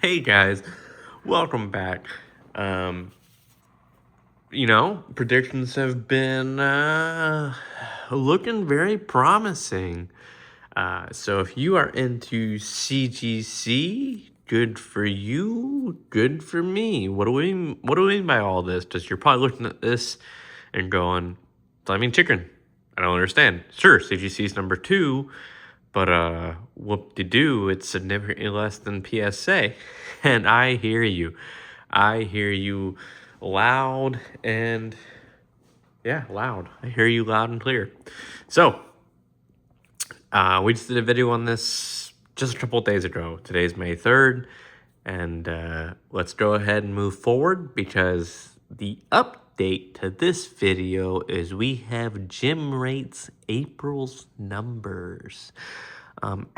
Hey guys, welcome back. Um, predictions have been looking very promising. So if you are into CGC, good for you, good for me. What do we mean by all this? Because you're probably looking at this and going, "Flaming chicken. I don't understand." Sure, CGC is number 2. But whoop-de-doo, it's significantly less than PSA. And I hear you. I hear you loud and loud. I hear you loud and clear. So, we just did a video on this just a couple of days ago. Today's May 3rd. And let's go ahead and move forward because the update to this video is we have Gemrate's April's numbers.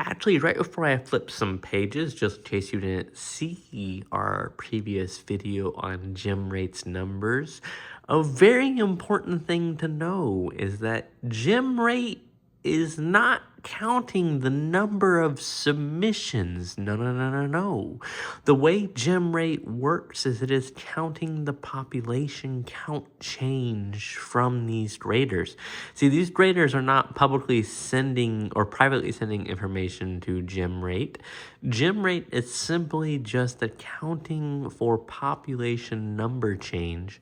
Actually, right before I flip some pages, just in case you didn't see our previous video on Gemrate's numbers, a very important thing to know is that Gemrate is not counting the number of submissions. No. The way Gemrate works is it is counting the population count change from these graders. See, these graders are not publicly sending or privately sending information to Gemrate. Gemrate is simply just accounting for population number change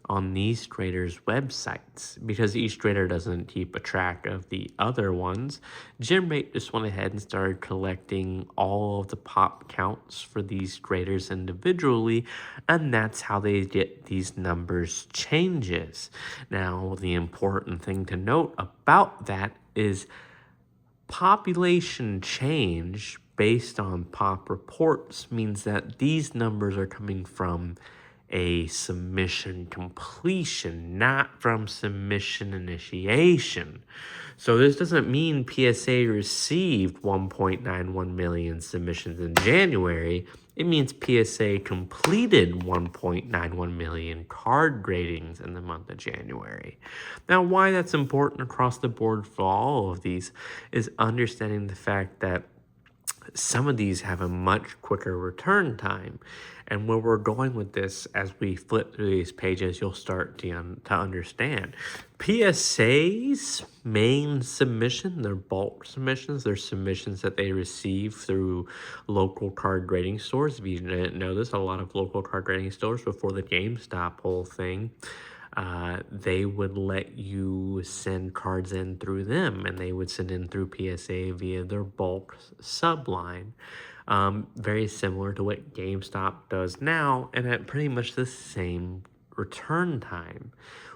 on these graders' websites. Because each grader doesn't keep a track of the other ones, Gemrate just went ahead and started collecting all of the pop counts for these graders individually, and that's how they get these numbers changes. Now, the important thing to note about that is population change based on pop reports means that these numbers are coming from a submission completion, not from submission initiation. So this doesn't mean PSA received 1.91 million submissions in January. It means PSA completed 1.91 million card gradings in the month of January. Now, why that's important across the board for all of these is understanding the fact that some of these have a much quicker return time. And where we're going with this, as we flip through these pages, you'll start to understand. PSA's main submission, their bulk submissions, their submissions that they receive through local card grading stores. If you didn't know this, a lot of local card grading stores before the GameStop whole thing, they would let you send cards in through them, and they would send in through PSA via their bulk subline. Very similar to what GameStop does now, and at pretty much the same return time,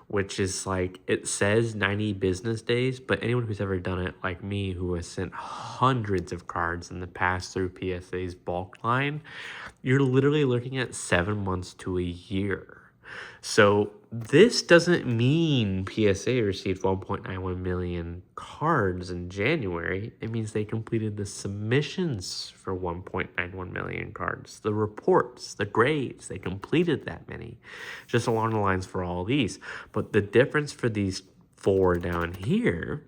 which is like, it says 90 business days, but anyone who's ever done it, like me, who has sent hundreds of cards in the past through PSA's bulk line, you're literally looking at 7 months to a year. So this doesn't mean PSA received 1.91 million cards in January. It means they completed the submissions for 1.91 million cards, the reports, the grades. They completed that many, just along the lines for all these. But the difference for these 4 down here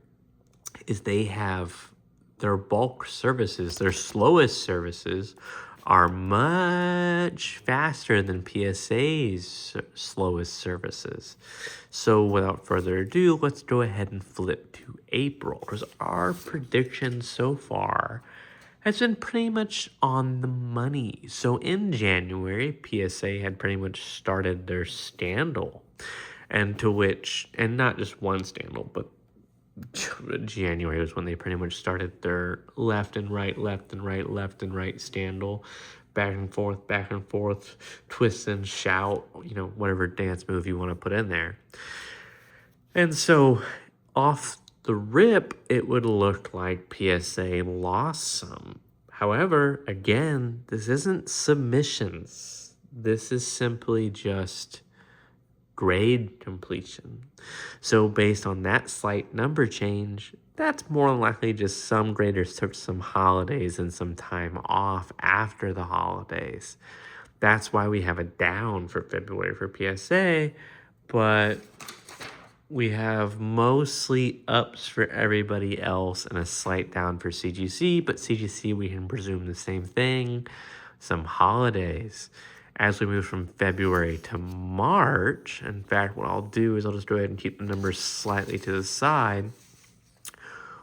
is they have their bulk services, their slowest services, are much faster than PSA's slowest services. So without further ado, let's go ahead and flip to April, because our prediction so far has been pretty much on the money. So in January, PSA had pretty much started their scandal, and not just one scandal, but January was when they pretty much started their left and right scandal, back and forth, twist and shout, whatever dance move you want to put in there. And so off the rip, it would look like PSA lost some. However, again, this isn't submissions. This is simply just grade completion. So based on that slight number change, that's more than likely just some graders took some holidays and some time off after the holidays. That's why we have a down for February for PSA, but we have mostly ups for everybody else and a slight down for CGC, but CGC we can presume the same thing. some holidays. As we move from February to March, in fact, what I'll do is I'll just go ahead and keep the numbers slightly to the side.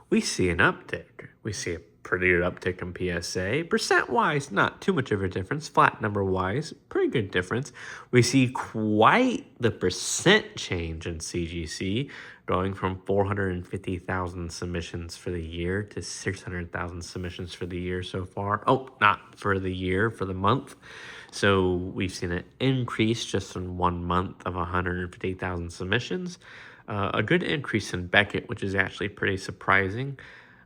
We see an uptick. We see a pretty good uptick in PSA. Percent-wise, not too much of a difference. Flat number-wise, pretty good difference. We see quite the percent change in CGC, going from 450,000 submissions for the year to 600,000 submissions for the year so far. Oh, not for the year, for the month. So we've seen an increase just in 1 month of 150,000 submissions. A good increase in Beckett, which is actually pretty surprising.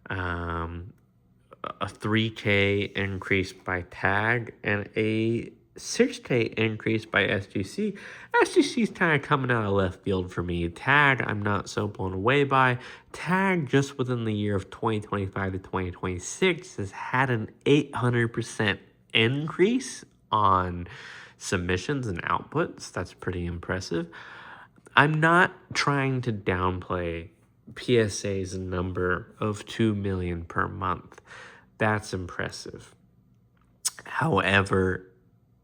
A 3K increase by tag and a 6K increase by SGC. SGC's kind of coming out of left field for me. Tag, I'm not so blown away by. Tag, just within the year of 2025 to 2026, has had an 800% increase on submissions and outputs. That's pretty impressive. I'm not trying to downplay PSA's number of 2 million per month. That's impressive. However,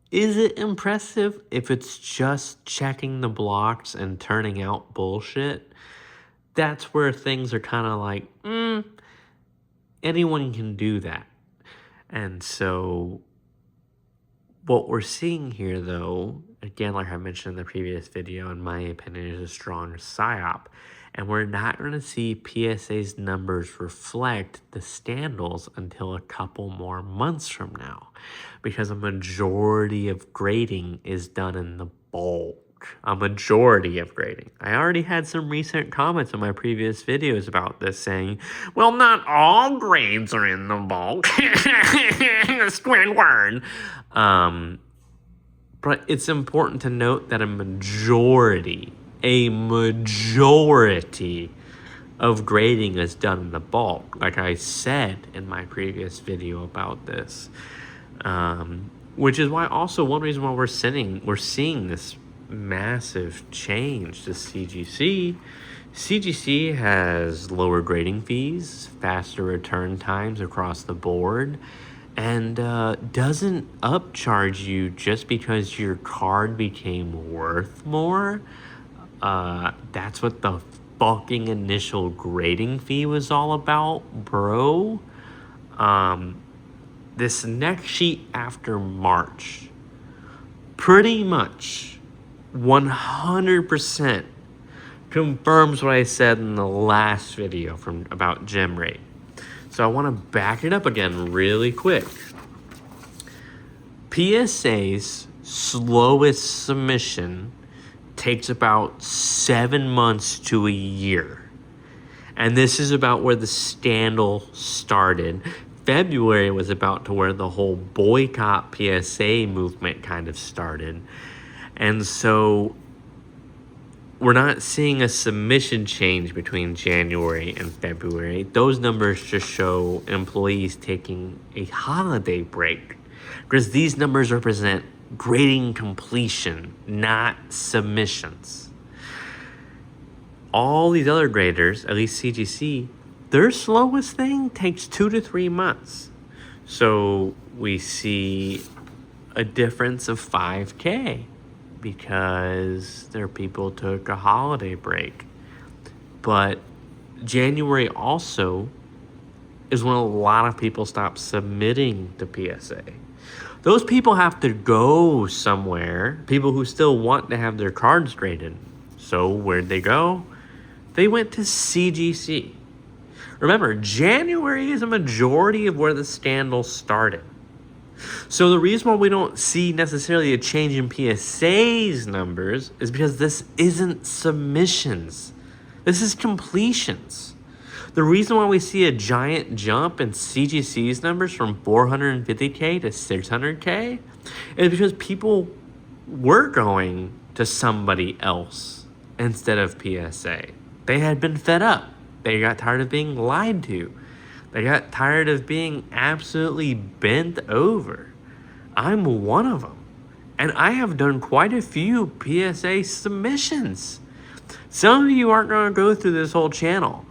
is it impressive if it's just checking the blocks and turning out bullshit? That's where things are kind of like, anyone can do that. And so what we're seeing here, though, again, like I mentioned in the previous video, in my opinion, is a strong psyop. And we're not going to see PSA's numbers reflect the standals until a couple more months from now, because a majority of grading is done in the bulk. A majority of grading. I already had some recent comments in my previous videos about this saying, well, not all grades are in the bulk. Squidward. But it's important to note that a majority of grading is done in the bulk, like I said in my previous video about this. Which is why also one reason why we're seeing this massive change to CGC. CGC has lower grading fees, faster return times across the board, and doesn't upcharge you just because your card became worth more. That's what the fucking initial grading fee was all about, bro. This next sheet after March pretty much 100% confirms what I said in the last video about Gemrate. So I want to back it up again really quick. PSA's slowest submission takes about 7 months to a year. And this is about where the scandal started. February was about to where the whole boycott PSA movement kind of started. And so we're not seeing a submission change between January and February. Those numbers just show employees taking a holiday break, because these numbers represent grading completion, not submissions. All these other graders, at least CGC, their slowest thing takes 2 to 3 months. So we see a difference of 5K because their people took a holiday break. But January also is when a lot of people stop submitting to PSA. Those people have to go somewhere, people who still want to have their cards graded. So where'd they go? They went to CGC. Remember, January is a majority of where the scandal started. So the reason why we don't see necessarily a change in PSA's numbers is because this isn't submissions. This is completions. The reason why we see a giant jump in CGC's numbers from 450K to 600K is because people were going to somebody else instead of PSA. They had been fed up. They got tired of being lied to. They got tired of being absolutely bent over. I'm one of them. And I have done quite a few PSA submissions. Some of you aren't going to go through this whole channel.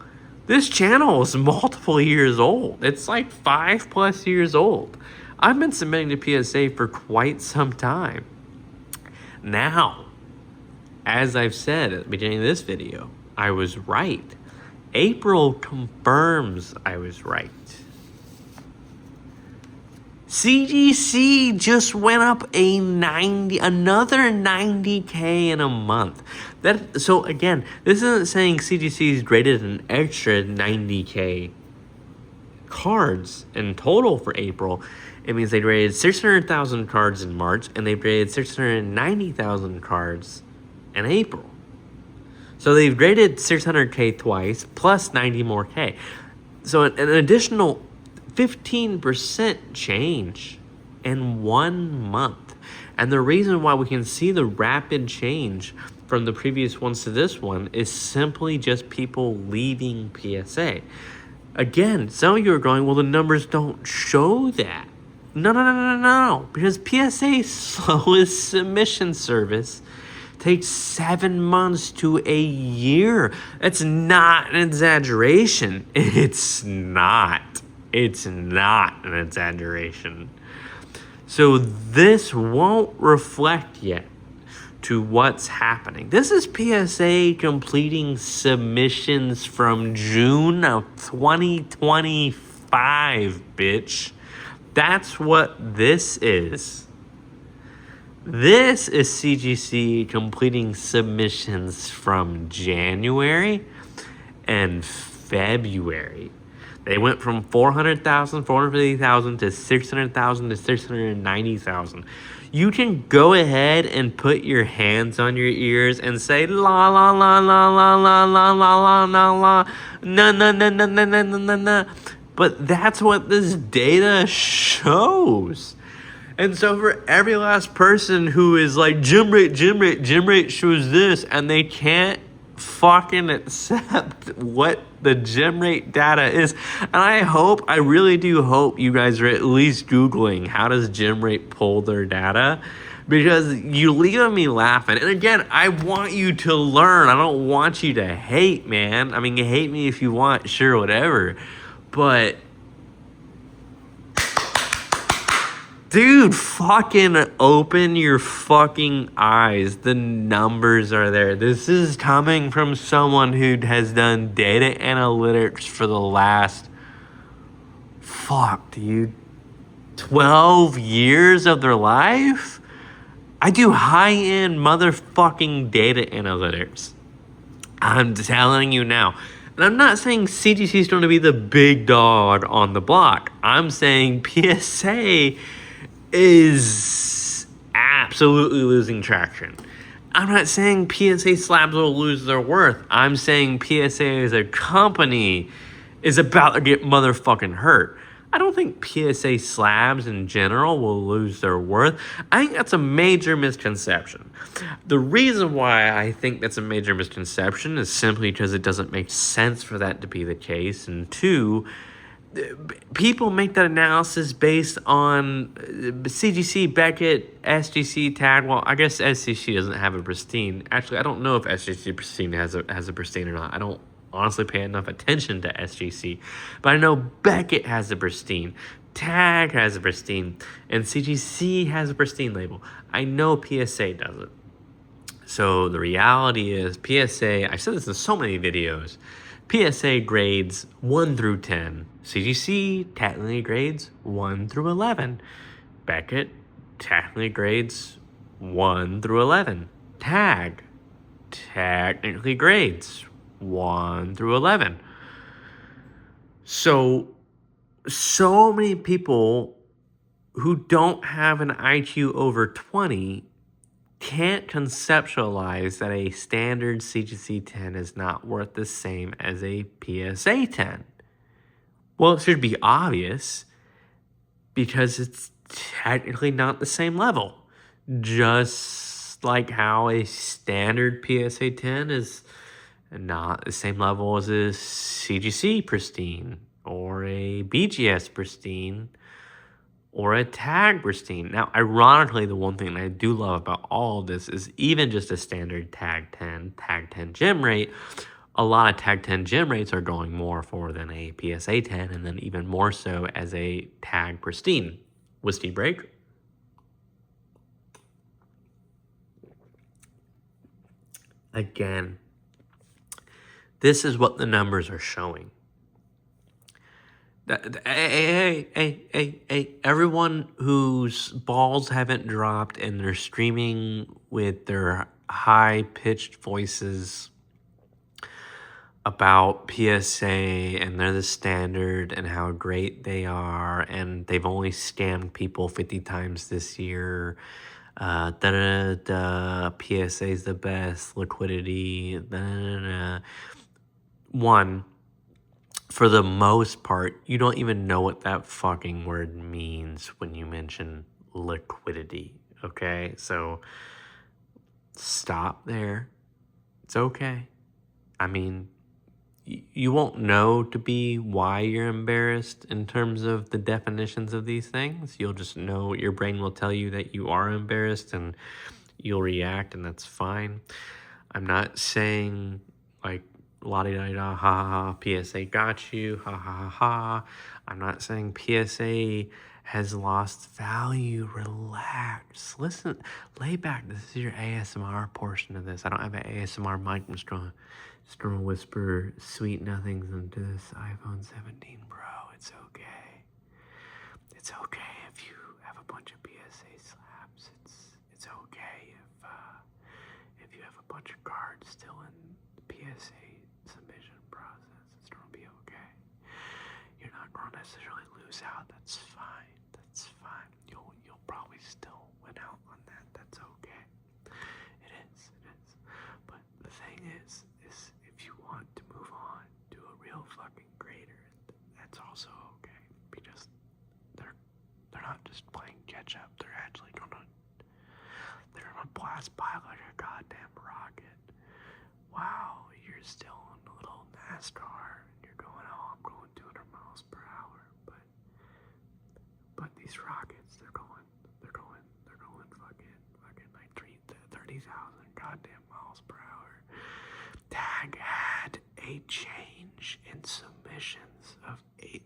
This channel is multiple years old. It's like 5+ years old. I've been submitting to PSA for quite some time. Now, as I've said at the beginning of this video, I was right. April confirms I was right. CGC just went up another 90K in a month. So again, this isn't saying CGC's graded an extra 90K cards in total for April. It means they graded 600,000 cards in March, and they graded 690,000 cards in April. So they've graded 600K twice, plus 90 more K. So an additional 15% change in 1 month. And the reason why we can see the rapid change from the previous ones to this one is simply just people leaving PSA. Again, some of you are going, well, the numbers don't show that. No. Because PSA's slowest submission service takes 7 months to a year. That's not an exaggeration. It's not an exaggeration. So this won't reflect yet to what's happening. This is PSA completing submissions from June of 2025, bitch. That's what this is. This is CGC completing submissions from January and February. They went from 400,000, 450,000 to 600,000 to 690,000. You can go ahead and put your hands on your ears and say la la la la la la la la la la la na na na na na na na na. But that's what this data shows. And so for every last person who is like, Gemrate shows this, and they can't fucking accept what the Gemrate data is. And I really do hope you guys are at least Googling how does Gemrate pull their data, because you leave me laughing. And again, I want you to learn. I don't want you to hate, man. I mean, you hate me if you want, sure, whatever. But dude, fucking open your fucking eyes. The numbers are there. This is coming from someone who has done data analytics for the last, 12 years of their life? I do high-end motherfucking data analytics. I'm telling you now. And I'm not saying CGC is going to be the big dog on the block. I'm saying PSA is absolutely losing traction. I'm not saying PSA slabs will lose their worth. I'm saying PSA as a company is about to get motherfucking hurt. I don't think PSA slabs in general will lose their worth. I think that's a major misconception. The reason why I think that's a major misconception is simply because it doesn't make sense for that to be the case. And two, people make that analysis based on CGC, Beckett, SGC, tag. Well, I guess SGC doesn't have a pristine. Actually, I don't know if SGC pristine has a pristine or not. I don't honestly pay enough attention to SGC, but I know Beckett has a pristine, tag has a pristine, and CGC has a pristine label. I know PSA doesn't. So the reality is PSA, I've said this in so many videos, PSA grades 1 through 10. CGC technically grades 1 through 11. Beckett technically grades 1 through 11. Tag technically grades 1 through 11. So many people who don't have an IQ over 20 can't conceptualize that a standard CGC 10 is not worth the same as a PSA 10. Well, it should be obvious because it's technically not the same level. Just like how a standard PSA 10 is not the same level as a CGC pristine or a BGS pristine or a tag pristine. Now, ironically, the one thing that I do love about all of this is even just a standard tag 10 gem rate, a lot of tag 10 gem rates are going more for than a PSA 10, and then even more so as a tag pristine. Whiskey break. Again, this is what the numbers are showing. Hey, everyone whose balls haven't dropped and they're streaming with their high-pitched voices about PSA and they're the standard and how great they are and they've only scammed people 50 times this year. PSA is the best liquidity. One, for the most part, you don't even know what that fucking word means when you mention liquidity. Okay, so stop there. It's okay. I mean, you won't know to be why you're embarrassed in terms of the definitions of these things. You'll just know, your brain will tell you that you are embarrassed and you'll react, and that's fine. I'm not saying like la-di-da-da, ha ha ha, PSA got you, ha ha ha ha. I'm not saying PSA has lost value. Relax. Listen, lay back. This is your ASMR portion of this. I don't have an ASMR mic. I'm just gonna whisper sweet nothings into this iPhone 17 Pro. It's okay. It's okay if you have a bunch of PSA slaps. It's okay if you have a bunch of cards still in the PSA submission process. It's gonna be okay. You're not gonna necessarily lose out. That's fine. That's fine. You'll probably still win out on that. That's okay. It is. But the thing is if you want to move on to a real fucking grader, that's also okay. Because they're not just playing catch up. They're actually gonna blast by like a goddamn rocket. Wow, you're still in a little NASCAR and you're going, oh, I'm going 200 miles per hour, but these rockets, they're going fucking like 30,000 goddamn miles per hour. Tag had a change in submissions of 800%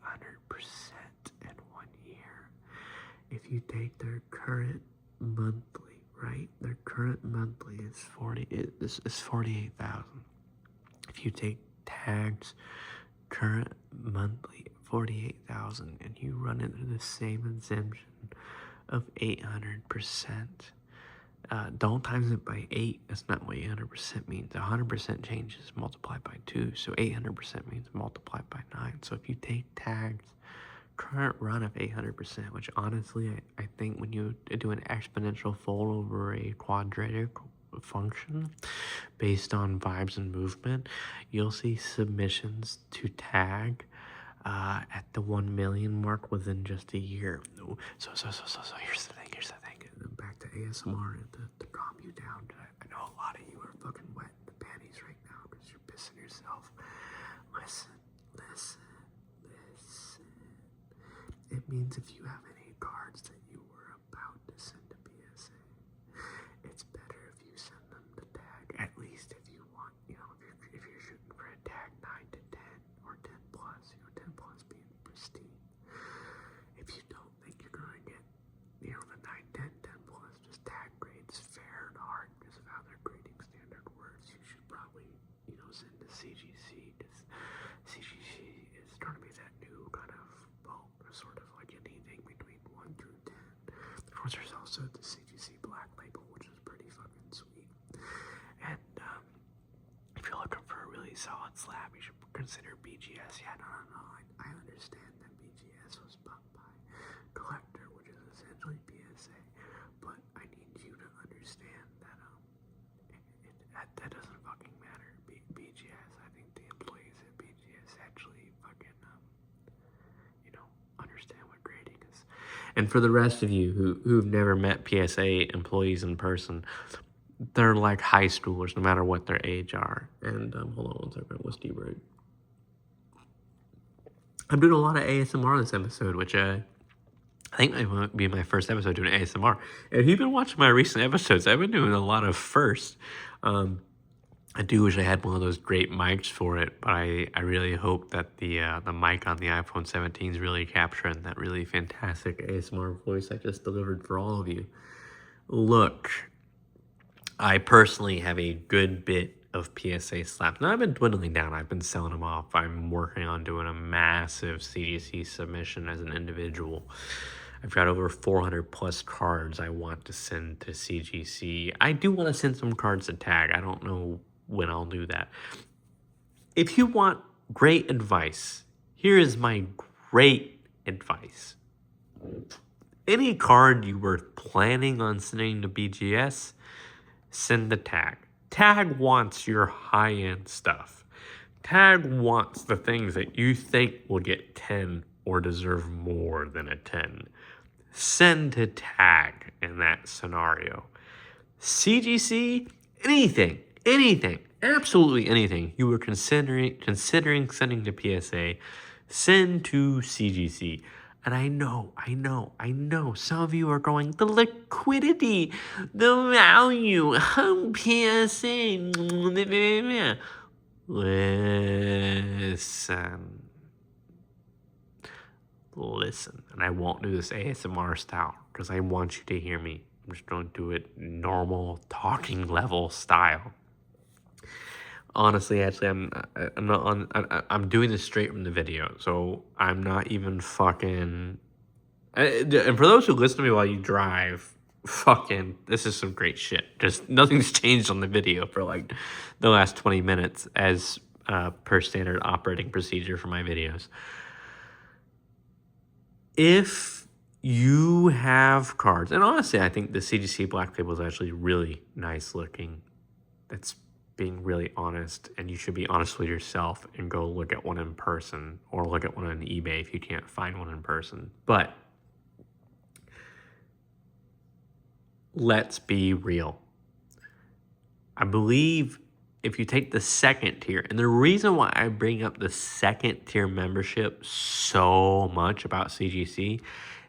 in 1 year. If you take their current monthly, right? Their current monthly is 48,000. If you take Tag's current monthly 48,000 and you run it through the same exemption of 800%, don't times it by 8. That's not what 800% means. 100% change is multiplied by 2, so 800% means multiplied by 9. So if you take Tag's current run of 800%, which honestly I think when you do an exponential fold over a quadratic function based on vibes and movement, you'll see submissions to Tag at the 1 million mark within just a year. So here's the thing. Back to ASMR and to calm you down. I know a lot of you are fucking wet in the panties right now because you're pissing yourself. Listen. It means if you have any cards that you were about to send to PSA, it's better if you send them to Tag. At least if you want, if you're shooting for a Tag 9 to 10 or 10 plus, 10 plus being pristine. If you don't think you're gonna get, the 9, 10, 10 plus, just Tag grades fair and hard because of how they're grading standard words. You should probably, send to CGC because CGC is starting to be that new kind of sort of like anything between 1 through 10. Of course, there's also the CGC Black Label, which is pretty fucking sweet. And if you're looking for a really solid slab, you should consider BGS. Yeah, no. I understand that BGS was bought by Collector, which is essentially PSA, but I need you to understand that that doesn't fucking matter. BGS, I think the employees at BGS actually fucking understand what grading is. And for the rest of you who've never met PSA employees in person, they're like high schoolers, no matter what their age are. And hold on one second, whiskey break. I'm doing a lot of ASMR this episode, which I think might be my first episode doing ASMR. If you've been watching my recent episodes, I've been doing a lot of firsts. I do wish I had one of those great mics for it, but I really hope that the mic on the iPhone 17 is really capturing that really fantastic ASMR voice I just delivered for all of you. Look, I personally have a good bit of PSA slaps. Now, I've been dwindling down. I've been selling them off. I'm working on doing a massive CGC submission as an individual. I've got over 400 plus cards I want to send to CGC. I do want to send some cards to tag. I don't know when I'll do that. If you want great advice, here is my great advice. Any card you were planning on sending to BGS, send the tag. Tag wants your high-end stuff. Tag wants the things that you think will get 10 or deserve more than a 10. Send to tag in that scenario. CGC, anything, absolutely anything you were considering sending to PSA, send to CGC. And I know, some of you are going, the liquidity, the value, PSA. Listen, and I won't do this ASMR style because I want you to hear me. I'm just going to do it normal talking level style. Honestly, actually, I'm doing this straight from the video, so I'm not even fucking. And for those who listen to me while you drive, fucking, this is some great shit. Just nothing's changed on the video for like the last 20 minutes as per standard operating procedure for my videos. If you have cards, and honestly, I think the CGC Black Label is actually really nice looking. That's being really honest, and you should be honest with yourself and go look at one in person or look at one on eBay if you can't find one in person. But let's be real. I believe if you take the second tier, and the reason why I bring up the second tier membership so much about CGC,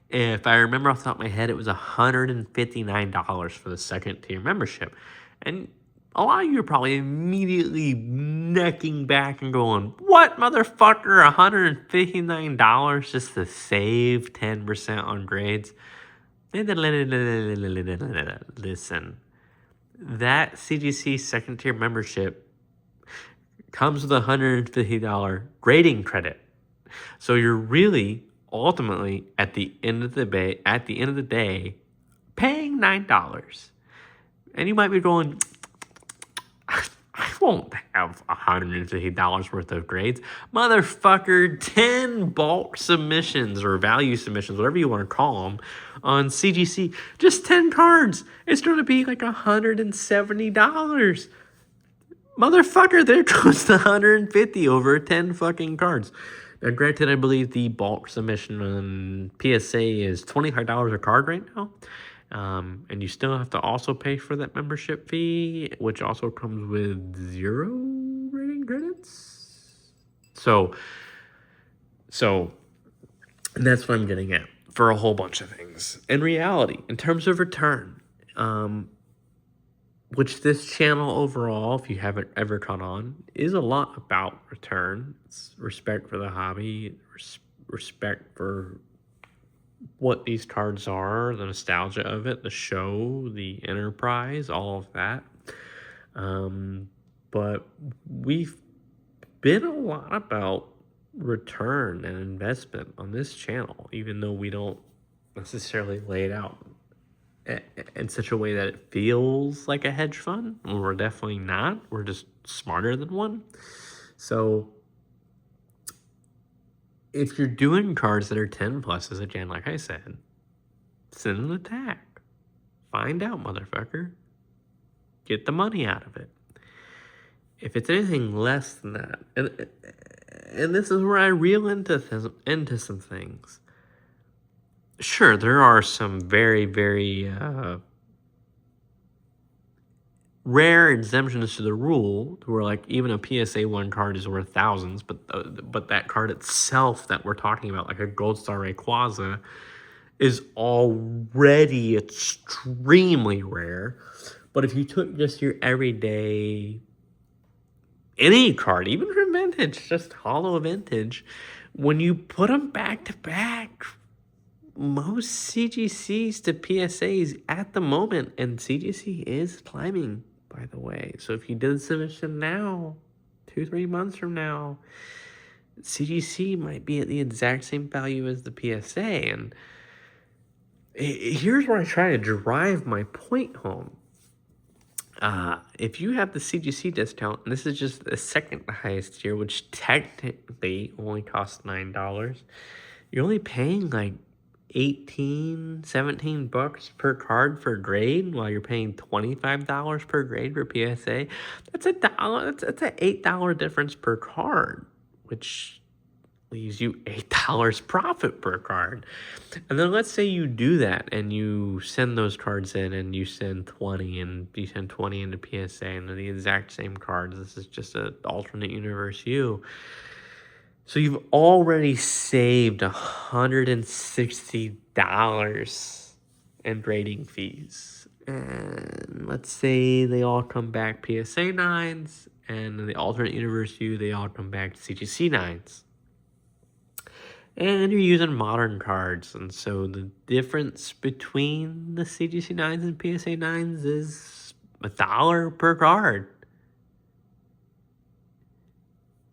if I remember off the top of my head, it was $159 for the second tier membership. And a lot of you are probably immediately necking back and going, what, motherfucker, $159 just to save 10% on grades? Listen, that CGC second tier membership comes with a $150 grading credit. So you're really ultimately at the end of the day paying $9. And you might be going, I won't have $150 worth of grades. Motherfucker, 10 bulk submissions or value submissions, whatever you want to call them, on CGC. Just 10 cards. It's going to be like $170. Motherfucker, there goes the $150 over 10 fucking cards. Now, granted, I believe the bulk submission on PSA is $25 a card right now. And you still have to also pay for that membership fee, which also comes with 0 rating credits. So and that's what I'm getting at for a whole bunch of things. In reality, in terms of return, which this channel overall, if you haven't ever caught on, is a lot about return. It's respect for the hobby, respect for what these cards are, the nostalgia of it, the show, the enterprise, all of that. But we've been a lot about return and investment on this channel, even though we don't necessarily lay it out in such a way that it feels like a hedge fund. We're definitely not. We're just smarter than one. So if you're doing cards that are 10 pluses, again, like I said, send them the tag. Find out, motherfucker. Get the money out of it. If it's anything less than that, and this is where I reel into some things. Sure, there are some very, very rare exemptions to the rule where like even a PSA 1 card is worth thousands, but that card itself that we're talking about, like a Gold Star Rayquaza, is already extremely rare. But if you took just your everyday any card, even from vintage, just holo vintage, when you put them back to back, most CGCs to PSAs at the moment, and CGC is climbing, by the way. So if you did submission now, 2-3 months from now, CGC might be at the exact same value as the PSA. And here's where I try to drive my point home. If you have the CGC discount, and this is just the second highest tier, which technically only costs $9, you're only paying like 17 bucks per card for grade, while you're paying $25 per grade for PSA. That's that's an $8 difference per card, which leaves you $8 profit per card. And then let's say you do that and you send those cards in, and you send 20 into PSA, and they're the exact same cards. This is just an alternate universe you. So you've already saved $160 in grading fees. And let's say they all come back PSA 9s, and in the alternate universe you, they all come back CGC 9s. And you're using modern cards, and so the difference between the CGC 9s and PSA 9s is $1 per card.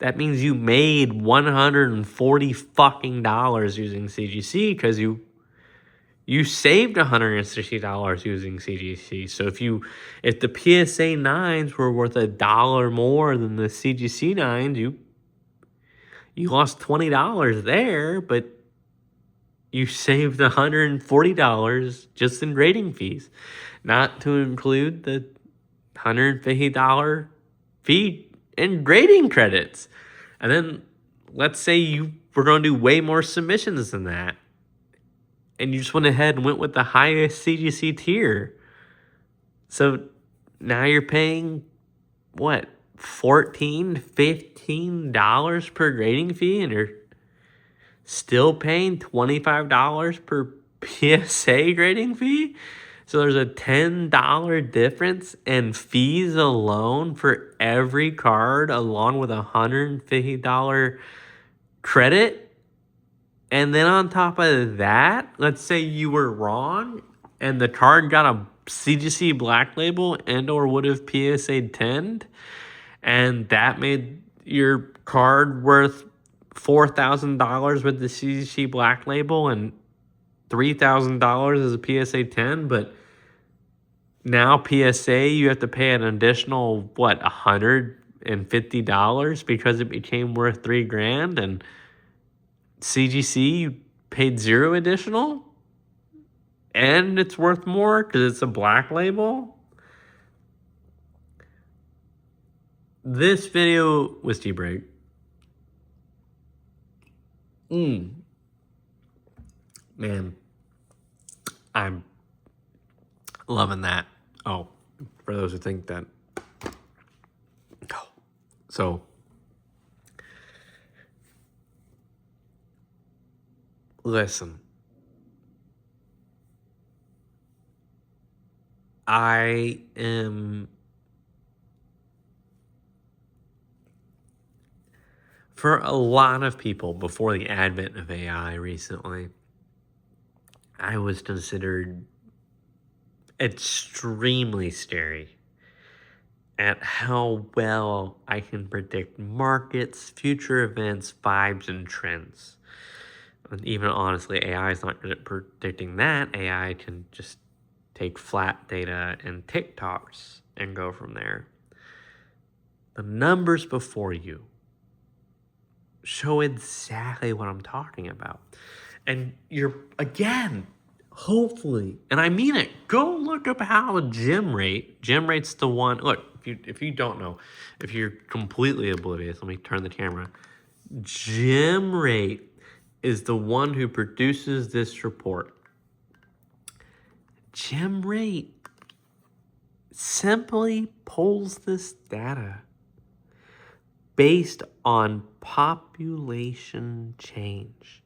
That means you made $140 fucking dollars using CGC, because you saved $160 using CGC. So if the PSA 9s were worth $1 more than the CGC 9s, you lost $20 there, but you saved $140 just in grading fees, not to include the $150 fee in grading credits. And then let's say you were going to do way more submissions than that, and you just went ahead and went with the highest CGC tier. So now you're paying, what, $14, $15 per grading fee, and you're still paying $25 per PSA grading fee? So there's a $10 difference in fees alone for every card, along with a $150 credit. And then on top of that, let's say you were wrong and the card got a CGC black label and or would have PSA 10'd, and that made your card worth $4,000 with the CGC black label and $3,000 as a PSA 10, but now PSA, you have to pay an additional, what, $150 because it became worth $3,000, and CGC, you paid $0 additional, and it's worth more because it's a black label. This video was tea break. Man, I'm loving that. Oh, for those who think that. So, listen. I am, for a lot of people before the advent of AI recently, I was considered extremely scary at how well I can predict markets, future events, vibes, and trends. And even honestly, AI is not good at predicting that. AI can just take flat data and TikToks and go from there. The numbers before you show exactly what I'm talking about. And you're, again, hopefully, and I mean it, go look up how Gemrate's the one. Look, if you don't know, if you're completely oblivious, let me turn the camera. Gemrate is the one who produces this report. Gemrate simply pulls this data based on population change.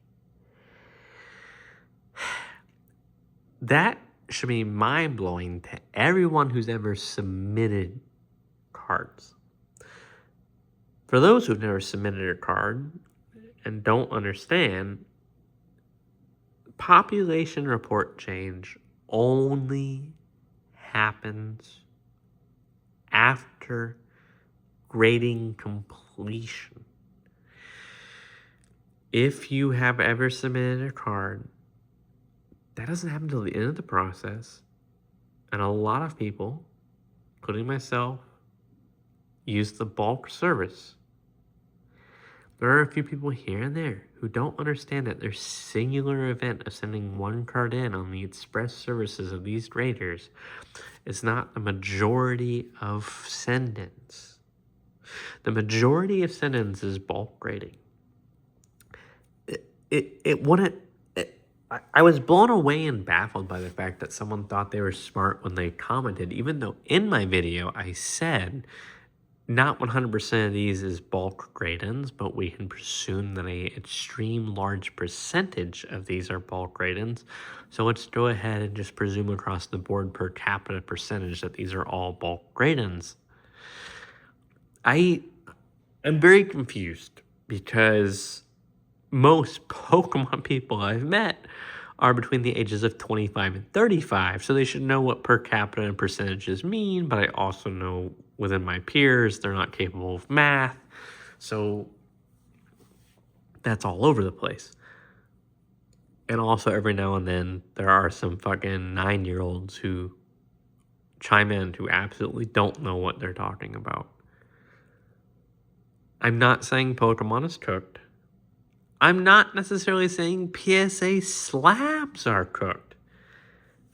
That should be mind-blowing to everyone who's ever submitted cards. For those who've never submitted a card and don't understand, population report change only happens after grading completion. If you have ever submitted a card, that doesn't happen until the end of the process. And a lot of people, including myself, use the bulk service. There are a few people here and there who don't understand that their singular event of sending one card in on the express services of these graders is not the majority of send-ins. The majority of send-ins is bulk grading. It wouldn't. I was blown away and baffled by the fact that someone thought they were smart when they commented, even though in my video I said not 100% of these is bulk grade-ins, but we can presume that a extreme large percentage of these are bulk grade-ins. So let's go ahead and just presume across the board per capita percentage that these are all bulk grade-ins. I'm very confused because most Pokemon people I've met are between the ages of 25 and 35, so they should know what per capita and percentages mean, but I also know within my peers they're not capable of math, so that's all over the place. And also every now and then there are some fucking 9-year-olds who chime in who absolutely don't know what they're talking about. I'm not saying Pokemon is cooked. I'm not necessarily saying PSA slabs are cooked.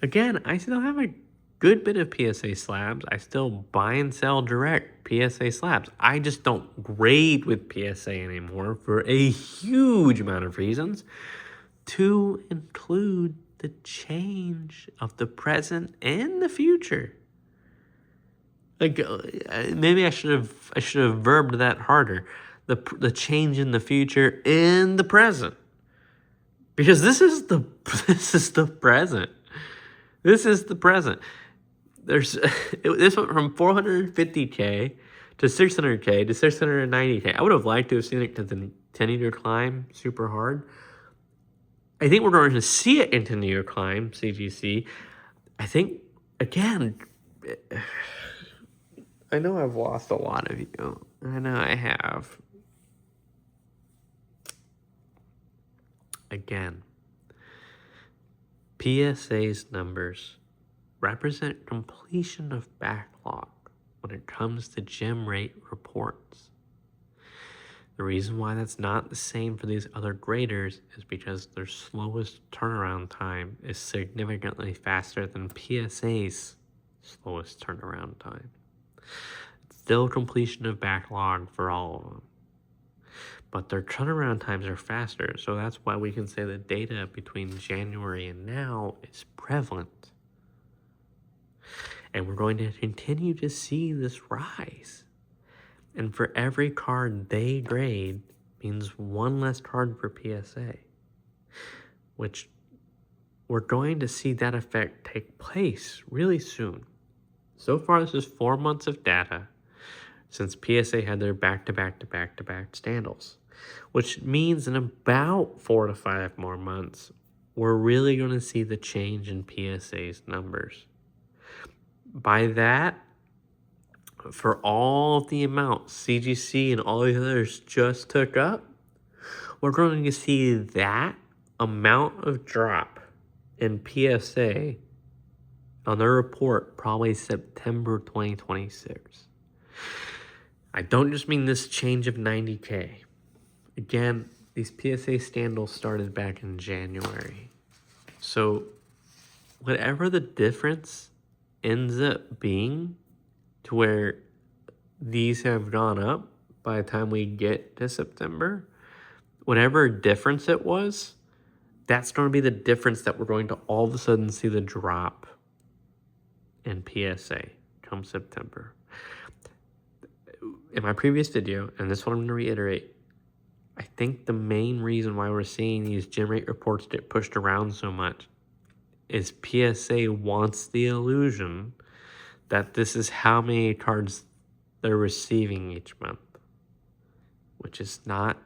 Again, I still have a good bit of PSA slabs. I still buy and sell direct PSA slabs. I just don't grade with PSA anymore for a huge amount of reasons, to include the change of the present and the future. Like maybe I should have verbed that harder. The change in the future and the present, because this is the present. This is the present. This went from 450K to 600K to 690K. I would have liked to have seen it continue to climb super hard. I think we're going to see it continue to climb, CGC. I think, again, I know I've lost a lot of you. I know I have. Again, PSA's numbers represent completion of backlog when it comes to Gemrate reports. The reason why that's not the same for these other graders is because their slowest turnaround time is significantly faster than PSA's slowest turnaround time. Still completion of backlog for all of them, but their turnaround times are faster, so that's why we can say the data between January and now is prevalent. And we're going to continue to see this rise. And for every card they grade means one less card for PSA, which we're going to see that effect take place really soon. So far, this is 4 months of data since PSA had their back-to-back-to-back-to-back standals, which means in about 4 to 5 more months, we're really going to see the change in PSA's numbers. By that, for all of the amounts CGC and all the others just took up, we're going to see that amount of drop in PSA on their report probably September 2026. I don't just mean this change of 90K. Again, these PSA standals started back in January. So whatever the difference ends up being to where these have gone up by the time we get to September, whatever difference it was, that's going to be the difference that we're going to all of a sudden see the drop in PSA come September. In my previous video, and this one I'm going to reiterate, I think the main reason why we're seeing these Gemrate reports get pushed around so much is PSA wants the illusion that this is how many cards they're receiving each month. which is not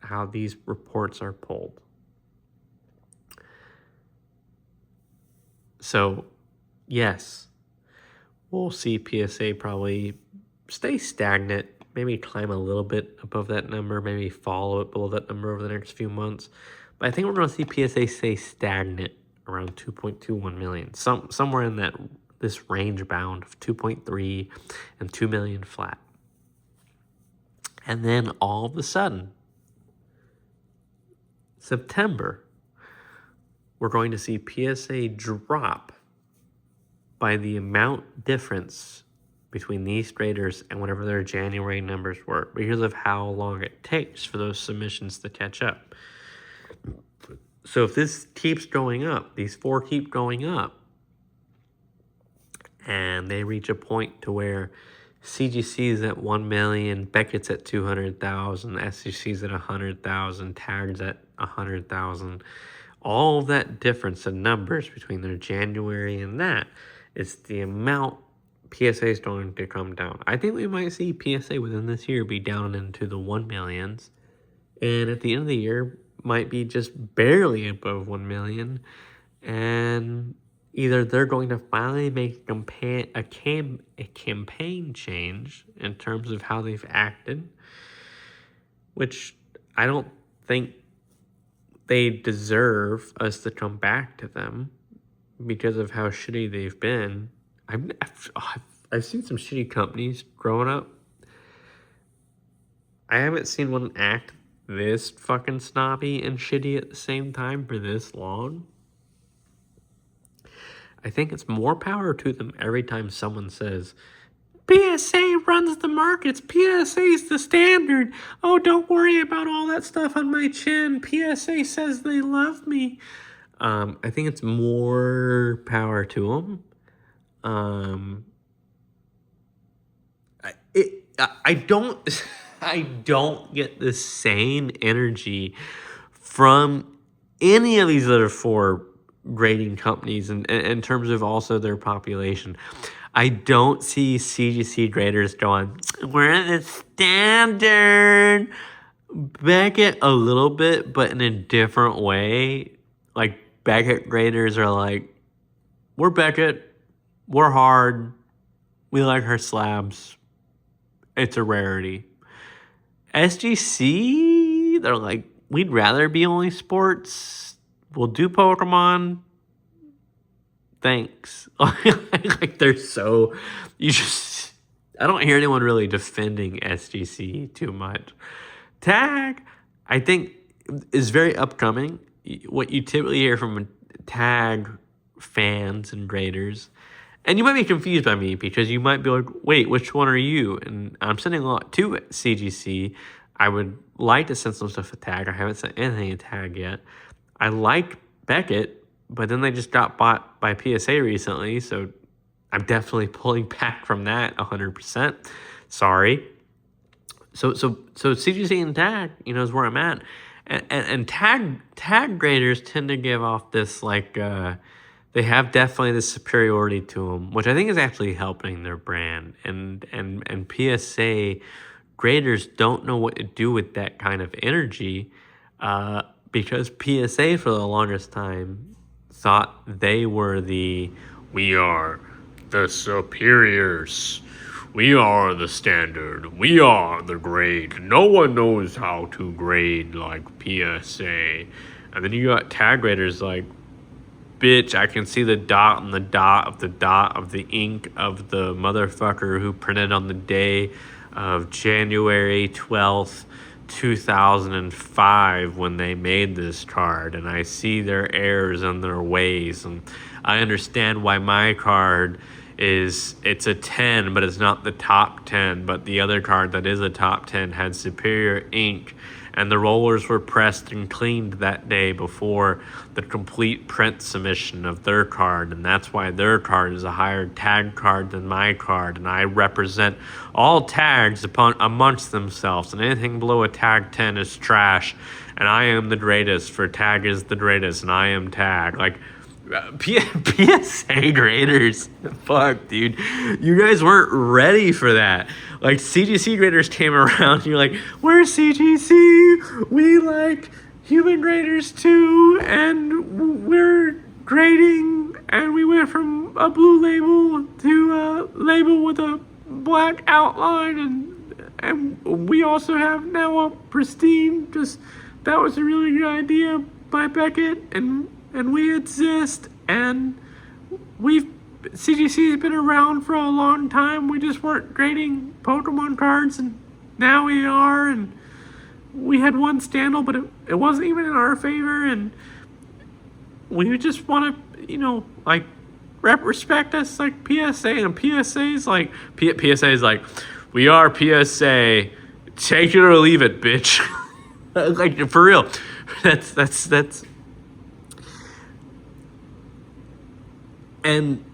how these reports are pulled. So, yes, we'll see PSA probably stay stagnant, maybe climb a little bit above that number, maybe fall below that number over the next few months. But I think we're going to see PSA stay stagnant around 2.21 million, somewhere in this range bound of 2.3 and 2 million flat. And then all of a sudden, September, we're going to see PSA drop by the amount difference between these graders and whatever their January numbers were, because of how long it takes for those submissions to catch up. So if this keeps going up, these four keep going up, and they reach a point to where CGC is at 1 million, Beckett's at 200,000, SGC's at 100,000, Tag's at 100,000. All of that difference in numbers between their January and that is the amount PSA is going to come down. I think we might see PSA within this year be down into the 1 millions, and at the end of the year might be just barely above 1 million, and either they're going to finally make a campaign change in terms of how they've acted, which I don't think they deserve us to come back to them because of how shitty they've been. I've seen some shitty companies growing up. I haven't seen one act this fucking snobby and shitty at the same time for this long. I think it's more power to them every time someone says, PSA runs the markets. PSA's the standard. Oh, don't worry about all that stuff on my chin. PSA says they love me. I think it's more power to them. I don't get the same energy from any of these other four grading companies in terms of also their population. I don't see CGC graders going, we're the standard. Beckett a little bit, but in a different way. Like, Beckett graders are like, we're Beckett, we're hard, we like our slabs, it's a rarity. SGC, they're like, we'd rather be only sports, we'll do Pokemon, thanks. Like, they're so, I don't hear anyone really defending SGC too much. Tag, I think, is very upcoming. What you typically hear from Tag fans and graders, and you might be confused by me because you might be like, wait, which one are you? And I'm sending a lot to CGC. I would like to send some stuff to Tag. I haven't sent anything to Tag yet. I like Beckett, but then they just got bought by PSA recently, so I'm definitely pulling back from that 100%. Sorry. So CGC and Tag, is where I'm at. And tag graders tend to give off this, like, they have definitely this superiority to them, which I think is actually helping their brand. And PSA graders don't know what to do with that kind of energy, because PSA for the longest time thought they were we are the superiors. We are the standard. We are the grade. No one knows how to grade like PSA. And then you got tag graders like, bitch, I can see the dot on the dot of the dot of the ink of the motherfucker who printed on the day of January 12th, 2005 when they made this card. And I see their errors and their ways. And I understand why my card it's a 10, but it's not the top 10, but the other card that is a top 10 had superior ink, and the rollers were pressed and cleaned that day before the complete print submission of their card, and that's why their card is a higher tag card than my card, and I represent all tags amongst themselves, and anything below a tag 10 is trash, and I am the greatest, for tag is the greatest, and I am tag. Like, PSA graders, fuck, dude, you guys weren't ready for that. Like, CGC graders came around, and you're like, we're CGC, we like human graders too, and we're grading, and we went from a blue label to a label with a black outline, and we also have now a pristine. Just, that was a really good idea by Beckett, and we exist, and CGC has been around for a long time. We just weren't grading Pokemon cards, and now we are, and we had one scandal, but it wasn't even in our favor, and we just want to, like, respect us like PSA, and PSA is like, we are PSA, take it or leave it, bitch. Like, for real. That's and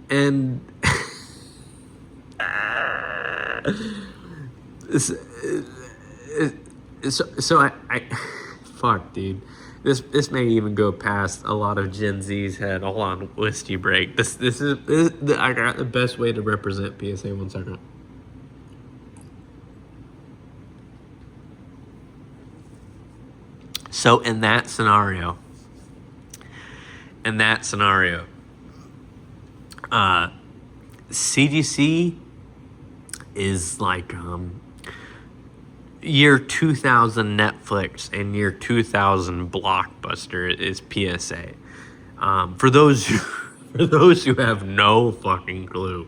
so I fuck, dude. This may even go past a lot of Gen Z's head. Hold on, whiskey break. This I got the best way to represent PSA. 1 second. So in that scenario, CGC is like year 2000 Netflix and year 2000 Blockbuster is PSA. For those who have no fucking clue,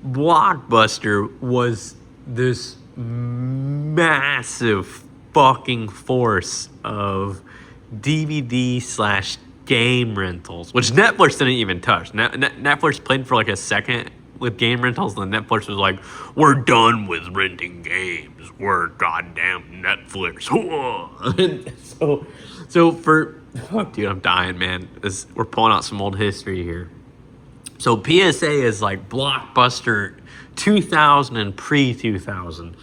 Blockbuster was this massive fucking force of DVD/game rentals, which Netflix didn't even touch. Netflix played for like a second with game rentals, and then Netflix was like, we're done with renting games. We're goddamn Netflix. so for, fuck, dude, I'm dying, man. We're pulling out some old history here. So PSA is like Blockbuster 2000 and pre-2000.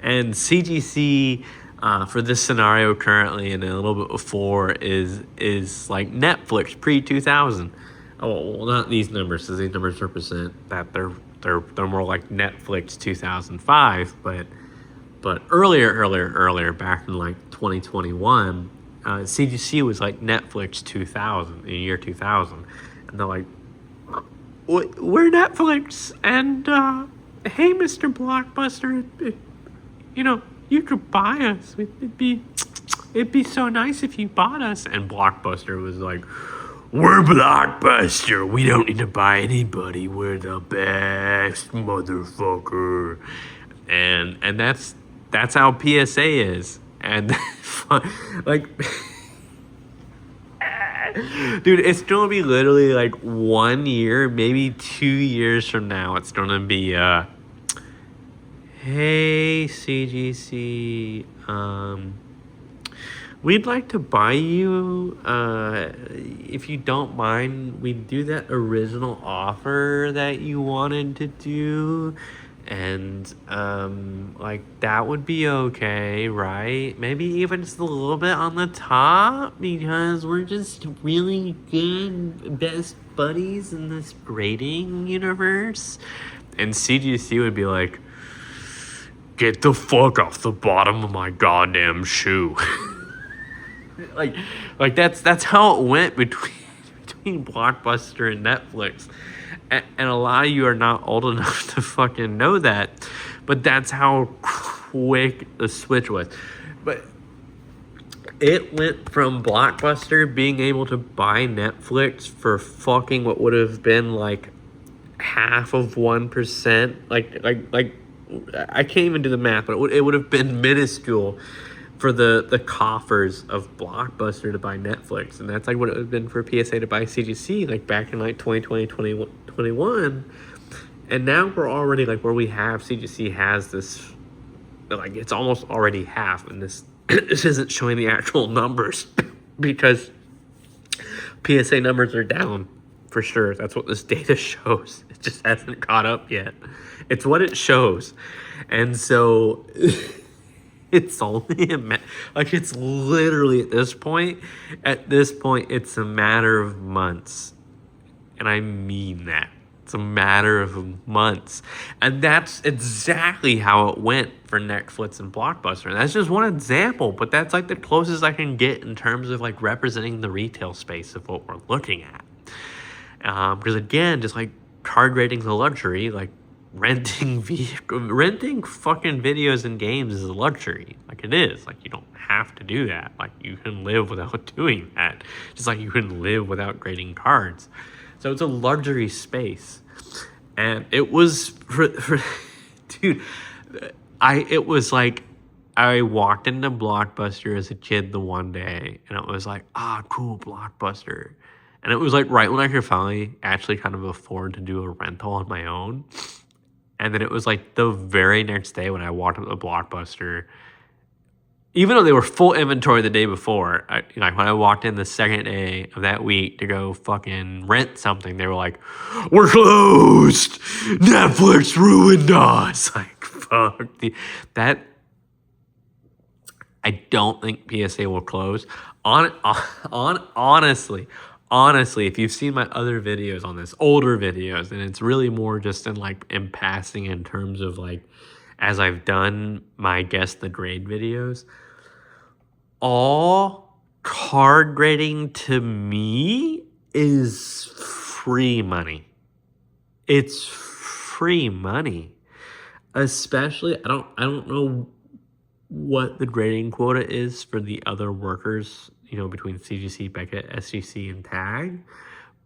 And CGC, for this scenario currently and a little bit before, is like Netflix pre-2000. Oh, well, not these numbers, because these numbers represent that they're more like Netflix 2005, but earlier, back in like 2021, CGC was like Netflix 2000, in the year 2000, and they're like, we're Netflix, and hey, Mr. Blockbuster, you could buy us. It'd be so nice if you bought us. And Blockbuster was like, we're Blockbuster. We don't need to buy anybody. We're the best, motherfucker. And that's how PSA is. And like, dude, it's gonna be literally like 1 year, maybe 2 years from now. It's gonna be hey, CGC, we'd like to buy you, if you don't mind. We do that original offer that you wanted to do, and like, that would be okay, right? Maybe even just a little bit on the top, because we're just really good best buddies in this grading universe. And CGC would be like, get the fuck off the bottom of my goddamn shoe. like that's how it went between Blockbuster and Netflix. And a lot of you are not old enough to fucking know that, but that's how quick the switch was. But it went from Blockbuster being able to buy Netflix for fucking what would have been like half of 1%. Like I can't even do the math, but it would have been minuscule for the coffers of Blockbuster to buy Netflix. And that's like what it would have been for PSA to buy CGC, like back in like 2020, 2021. And now we're already like where we have CGC has this, like, it's almost already half. And this isn't showing the actual numbers because PSA numbers are down for sure. That's what this data shows. It just hasn't caught up yet. It's what it shows. And so it's only it's literally at this point, it's a matter of months And I mean that. It's a matter of months. And that's exactly how it went for Netflix and Blockbuster. And that's just one example, but that's like the closest I can get in terms of like representing the retail space of what we're looking at. Because again, just like card rating's a luxury, like renting fucking videos and games is a luxury. Like it is. Like you don't have to do that. Like you can live without doing that. Just like you can live without grading cards. So it's a luxury space. And it was for dude, it was like I walked into Blockbuster as a kid the one day and it was like, cool, Blockbuster. And it was like right when I could finally actually kind of afford to do a rental on my own. And then it was like the very next day when I walked up to Blockbuster, even though they were full inventory the day before, when I walked in the second day of that week to go fucking rent something, they were like, "We're closed. Netflix ruined us." Like, fuck. I don't think PSA will close. Honestly, if you've seen my other videos on this, older videos, and it's really more just in passing in terms of like, as I've done my Guess the Grade videos, all card grading to me is free money. It's free money. Especially, I don't know what the grading quota is for the other workers, between CGC, Beckett, SGC, and TAG.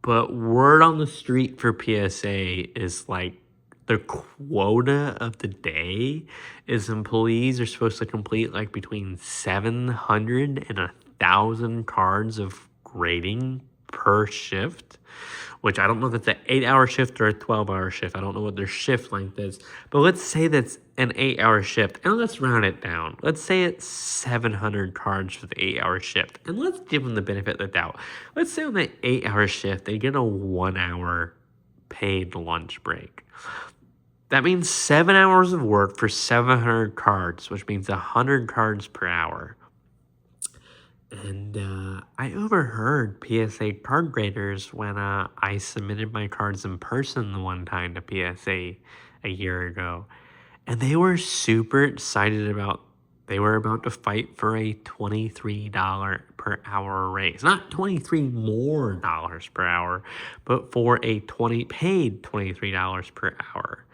But word on the street for PSA is like the quota of the day is employees are supposed to complete like between 700 and 1,000 cards of grading per shift, which I don't know if it's an 8-hour shift or a 12-hour shift. I don't know what their shift length is, but let's say that's an 8-hour shift, and let's round it down. Let's say it's 700 cards for the 8-hour shift, and let's give them the benefit of the doubt. Let's say on the 8-hour shift, they get a 1-hour paid lunch break. That means 7 hours of work for 700 cards, which means 100 cards per hour. And I overheard PSA card graders when I submitted my cards in person the one time to PSA a year ago. And they were super excited they were about to fight for a $23 per hour raise. Not 23 more dollars per hour, but for a paid $23 per hour.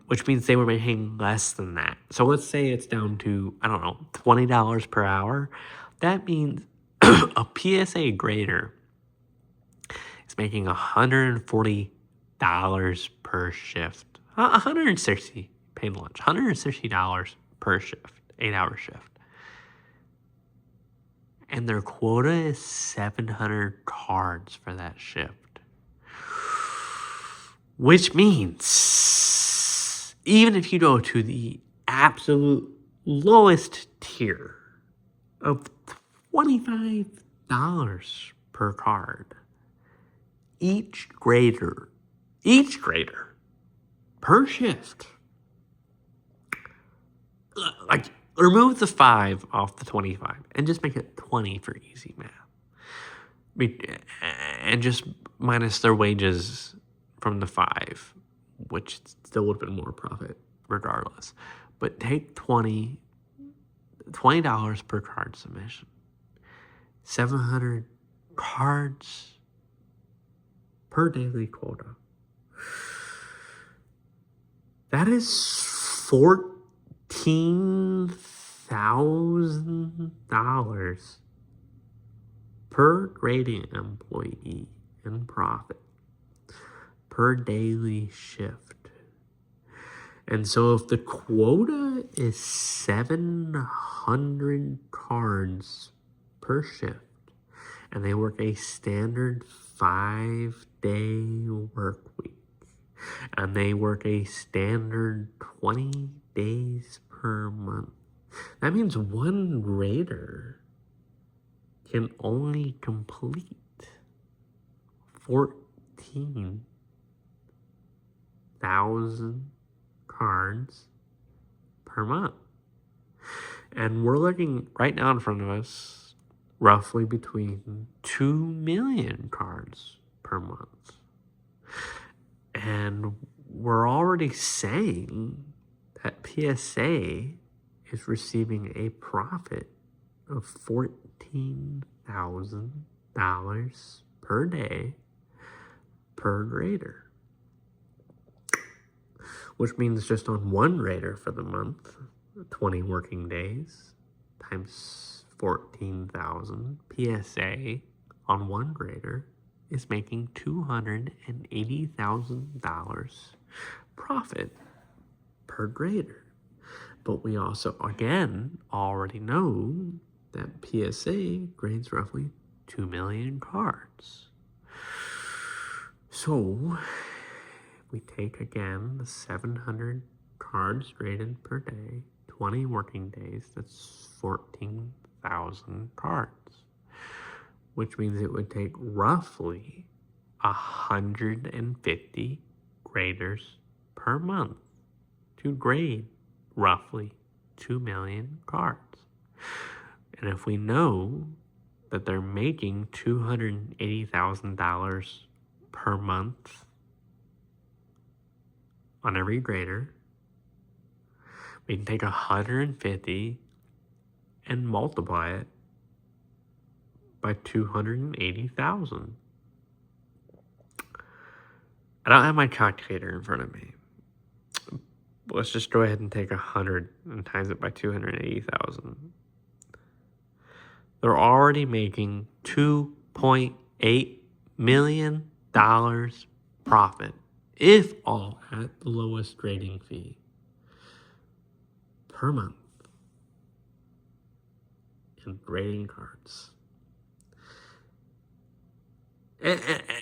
Which means they were making less than that. So let's say it's down to, I don't know, $20 per hour. That means a PSA grader is making $140 per shift. 160 paid lunch. $160 per shift, 8-hour shift. And their quota is 700 cards for that shift. Which means even if you go to the absolute lowest tier of $25 per card, each grader per shift, like remove the 5 off the 25 and just make it 20 for easy math, and just minus their wages from the 5, which still would have been more profit regardless. But take $20 per card submission. 700 cards per daily quota. That is $14,000 per grading employee in profit per daily shift. And so if the quota is 700 cards per shift, and they work a standard 5-day work week, and they work a standard 20 days per month, that means one grader can only complete 14,000 cards per month. And we're looking right now in front of us roughly between 2 million cards per month. And we're already saying that PSA is receiving a profit of $14,000 per day per grader, which means just on one grader for the month, 20 working days times 14,000, PSA on one grader is making $280,000 profit per grader. But we also, again, already know that PSA grades roughly 2 million cards. So we take again the 700 cards graded per day, 20 working days, that's 14,000 cards, which means it would take roughly 150 graders per month to grade roughly 2 million cards. And if we know that they're making $280,000 per month on every grader, we can take 150 and multiply it by 280,000. I don't have my calculator in front of me. Let's just go ahead and take 100 and times it by 280,000. They're already making $2.8 million profit, if all at the lowest grading fee, per month in grading cards.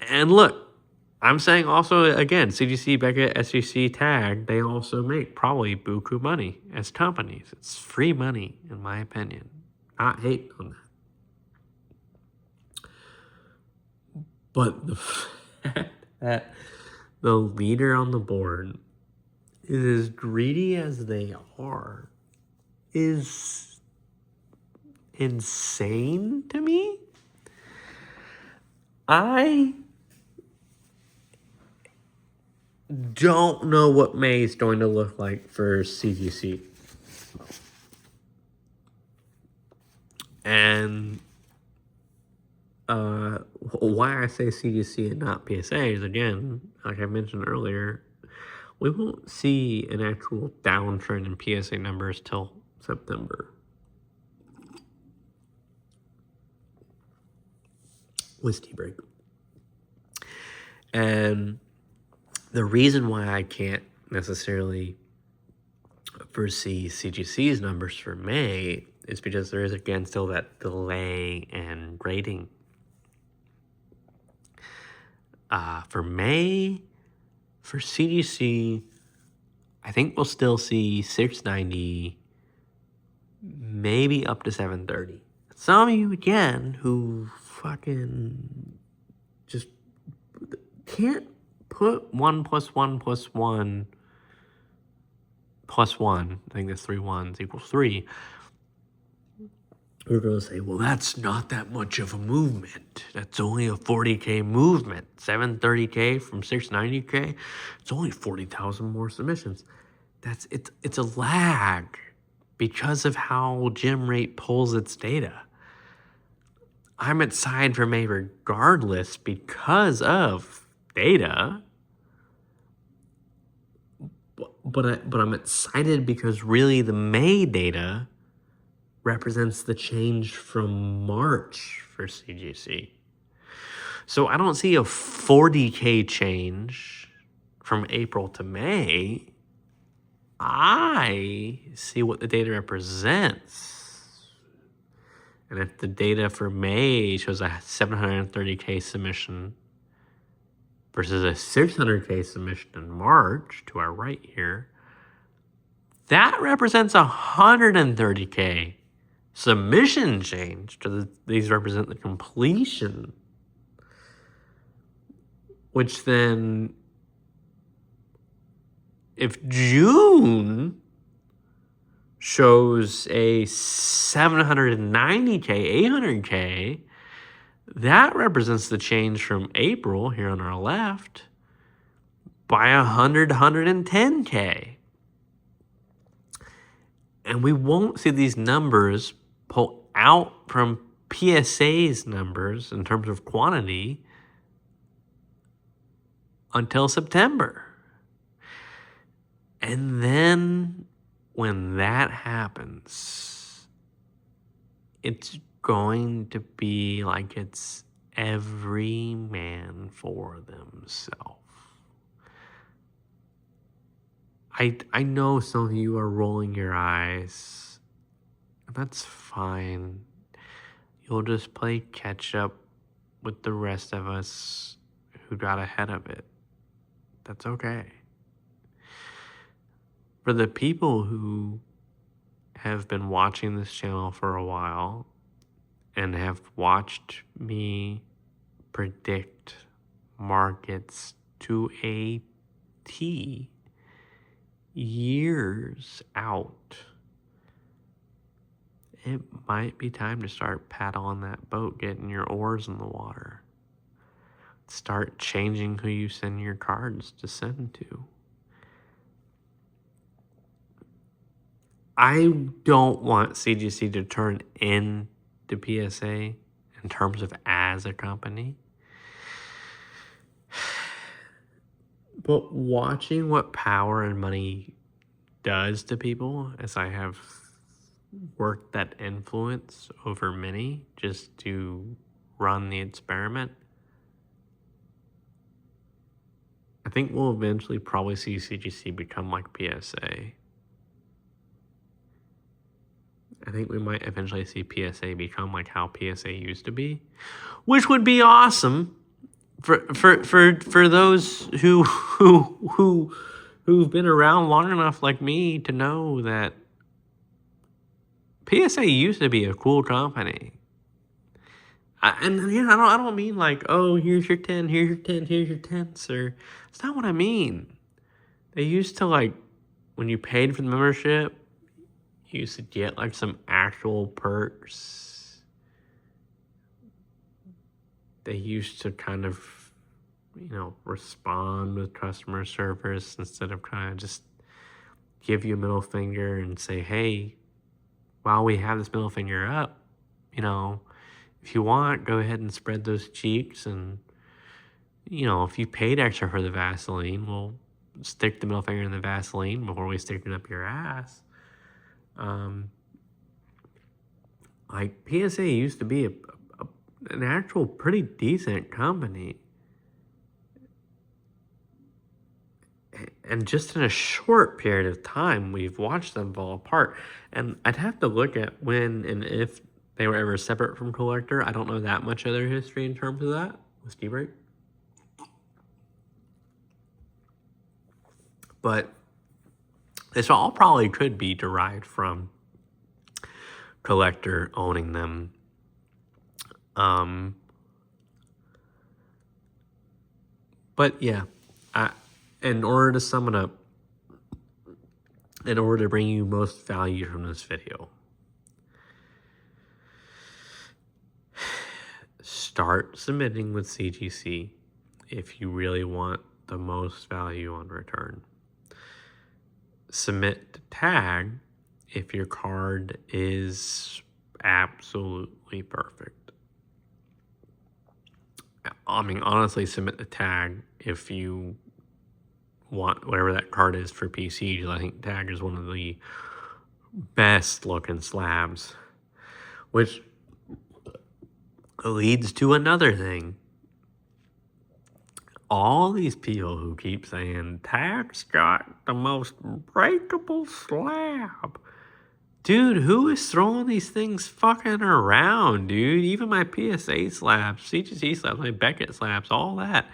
And look, I'm saying also, again, CGC, Beckett, SGC, TAG, they also make probably buku money as companies. It's free money, in my opinion. Not hate on that. But the fact that the leader on the board is as greedy as they are is insane to me. I don't know what May is going to look like for CGC. And why I say CGC and not PSA is, again, like I mentioned earlier, we won't see an actual downtrend in PSA numbers till September. With tea break. And the reason why I can't necessarily foresee CGC's numbers for May is because there is, again, still that delay in grading. For May, for CGC, I think we'll still see 690, maybe up to 730. Some of you, again, who fucking just can't put 1 + 1 + 1 + 1, I think that's 3 ones equals 3. We're going to say, well, that's not that much of a movement. That's only a 40K movement. 730K from 690K, it's only 40,000 more submissions. It's a lag because of how Gemrate pulls its data. I'm excited for May regardless because of data. But I'm excited because really the May data represents the change from March for CGC. So I don't see a 40K change from April to May. I see what the data represents. And if the data for May shows a 730K submission versus a 600K submission in March, to our right here, that represents 130K submission change. These represent the completion, which then, if June shows a 790K, 800K, That represents the change from April here on our left by 110K. And we won't see these numbers pull out from PSA's numbers in terms of quantity until September. And then when that happens, it's going to be like it's every man for themselves. I know some of you are rolling your eyes. That's fine. You'll just play catch up with the rest of us who got ahead of it. That's okay. For the people who have been watching this channel for a while and have watched me predict markets to a T years out, it might be time to start paddling that boat, getting your oars in the water. Start changing who you send your cards to send to. I don't want CGC to turn into PSA in terms of as a company. But watching what power and money does to people, as I have worked that influence over many just to run the experiment, I think we'll eventually probably see CGC become like PSA. I think we might eventually see PSA become like how PSA used to be, which would be awesome for those who've been around long enough like me to know that PSA used to be a cool company. I don't mean like, oh, here's your 10, here's your 10, here's your 10, sir. That's not what I mean. They used to, like, when you paid for the membership, you used to get like some actual perks. They used to kind of, respond with customer service instead of kind of just give you a middle finger and say, hey, while we have this middle finger up, if you want, go ahead and spread those cheeks. And, if you paid extra for the Vaseline, we'll stick the middle finger in the Vaseline before we stick it up your ass. Like PSA used to be an actual pretty decent company. And just in a short period of time, we've watched them fall apart. And I'd have to look at when and if they were ever separate from Collector. I don't know that much of their history in terms of that with Gemrate. But this all probably could be derived from Collector owning them. But yeah, in order to sum it up, in order to bring you most value from this video, start submitting with CGC if you really want the most value on return. Submit the tag if your card is absolutely perfect. I mean, honestly, submit the tag if you want whatever that card is for PC. I think tag is one of the best looking slabs, which leads to another thing. All these people who keep saying tag's got the most breakable slab. Dude, who is throwing these things fucking around, dude? Even my PSA slabs, CGC slabs, my Beckett slabs, all that.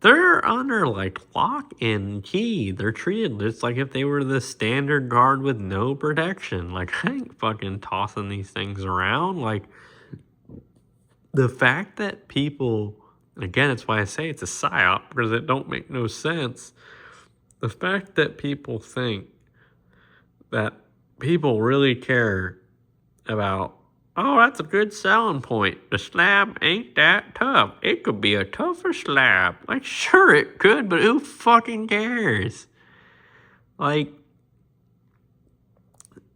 They're under, like, lock and key. They're treated just like if they were the standard card with no protection. Like, I ain't fucking tossing these things around. Like, the fact that people, again, that's why I say it's a psyop, because it don't make no sense. The fact that people think that people really care about Oh, that's a good selling point. The slab ain't that tough. It could be a tougher slab. Like, sure it could, but who fucking cares? Like,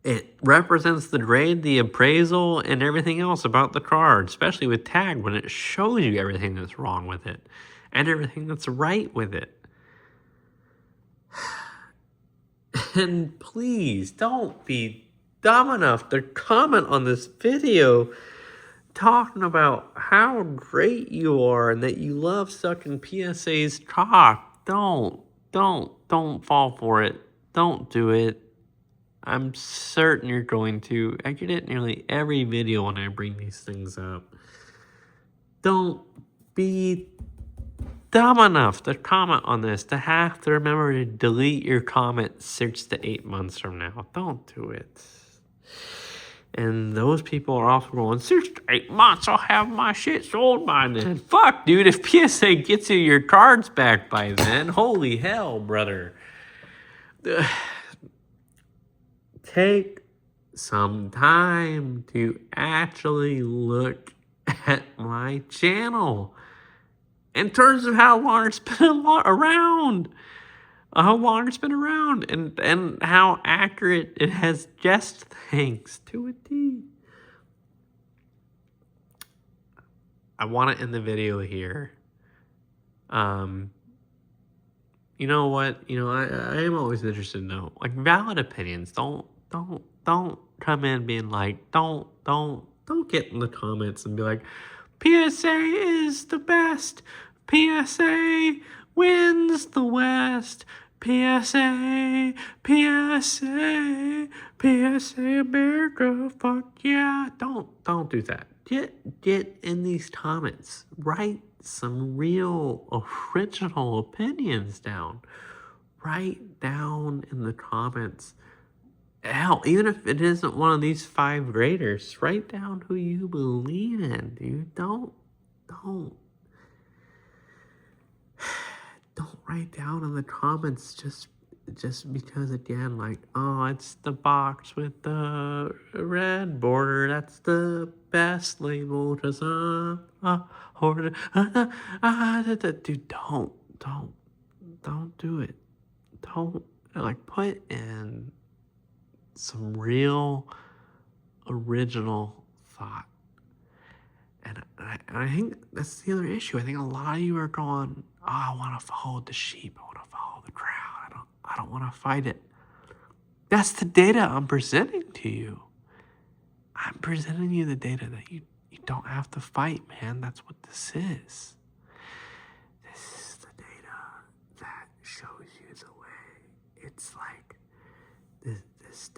it represents the grade, the appraisal, and everything else about the card, especially with tag when it shows you everything that's wrong with it and everything that's right with it. And please don't be dumb enough to comment on this video talking about how great you are and that you love sucking PSA's cock. Don't fall for it. Don't do it. I'm certain you're going to. I get it nearly every video when I bring these things up. Don't be dumb enough to comment on this, to have to remember to delete your comment 6 to 8 months from now. Don't do it. And those people are also going, 6 to 8 months, I'll have my shit sold by then. Fuck, dude, if PSA gets you your cards back by then, holy hell, brother. Take some time to actually look at my channel in terms of how long it's been around. How long it's been around and how accurate it has guessed things to a T. I want to end the video here. You know what? I am always interested to know, like, valid opinions. Don't come in being like, don't get in the comments and be like, PSA is the best. PSA wins the West. PSA America, fuck yeah. Don't do that. Get in these comments. Write some real original opinions down. Write down in the comments. Hell, even if it isn't one of these 5 graders, write down who you believe in, dude. Don't write down in the comments just because, again, like, oh, it's the box with the red border, that's the best label, just dude, don't do it. Don't, like, put in some real original thought. And I think that's the other issue. I think a lot of you are going, oh, I want to follow the sheep. I want to follow the crowd. I don't want to fight it. That's the data I'm presenting to you. I'm presenting you the data that you don't have to fight, man. That's what this is. This is the data that shows you the way. It's like this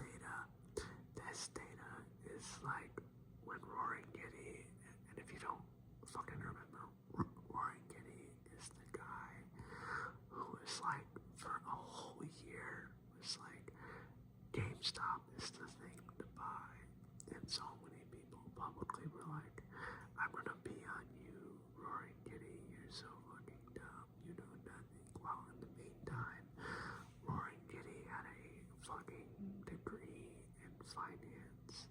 data is like when Roaring Kitty, and if you don't fucking remember, Roaring Kitty is the guy who was like, for a whole year, was like, GameStop is the thing to buy. And so many people publicly were like, I'm gonna be on you, Roaring Kitty, you're so fucking dumb, you know nothing. While in the meantime, Roaring Kitty had a fucking degree in finance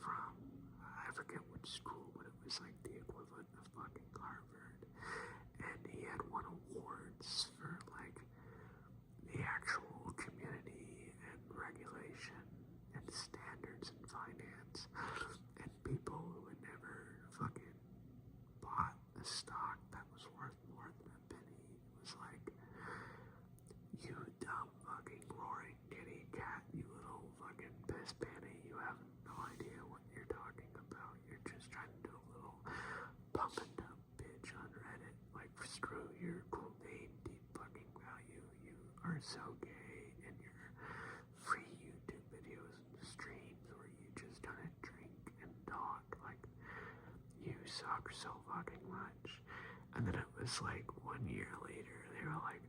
from, I forget which school, but it was like the equivalent of fucking Harvard. And he had won awards for like the actual community and regulation and standards in finance. And people who had never fucking bought a stock that was worth more than a penny was like, you dumb fucking Roaring Kitty cat, you little fucking piss panty, you have no idea what you're talking about. You're just trying to do a little pump and dump bitch on Reddit. Like, screw your cool name, deep fucking value. You are so gay in your free YouTube videos and streams where you just kind of drink and talk. Like, you suck so fucking much. And then it was like 1 year later, they were like,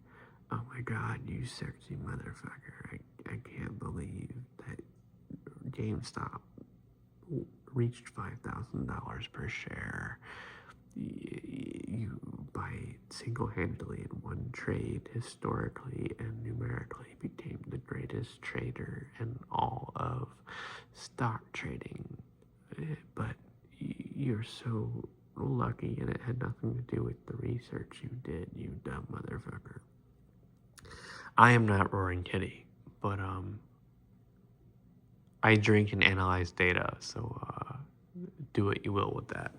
oh my god, you sexy motherfucker. I can't believe that GameStop reached $5,000 per share. You by single-handedly in one trade, historically and numerically, became the greatest trader in all of stock trading. but you're so lucky, and it had nothing to do with the research you did, you dumb motherfucker. I am not Roaring Kitty, but I drink and analyze data, so do what you will with that.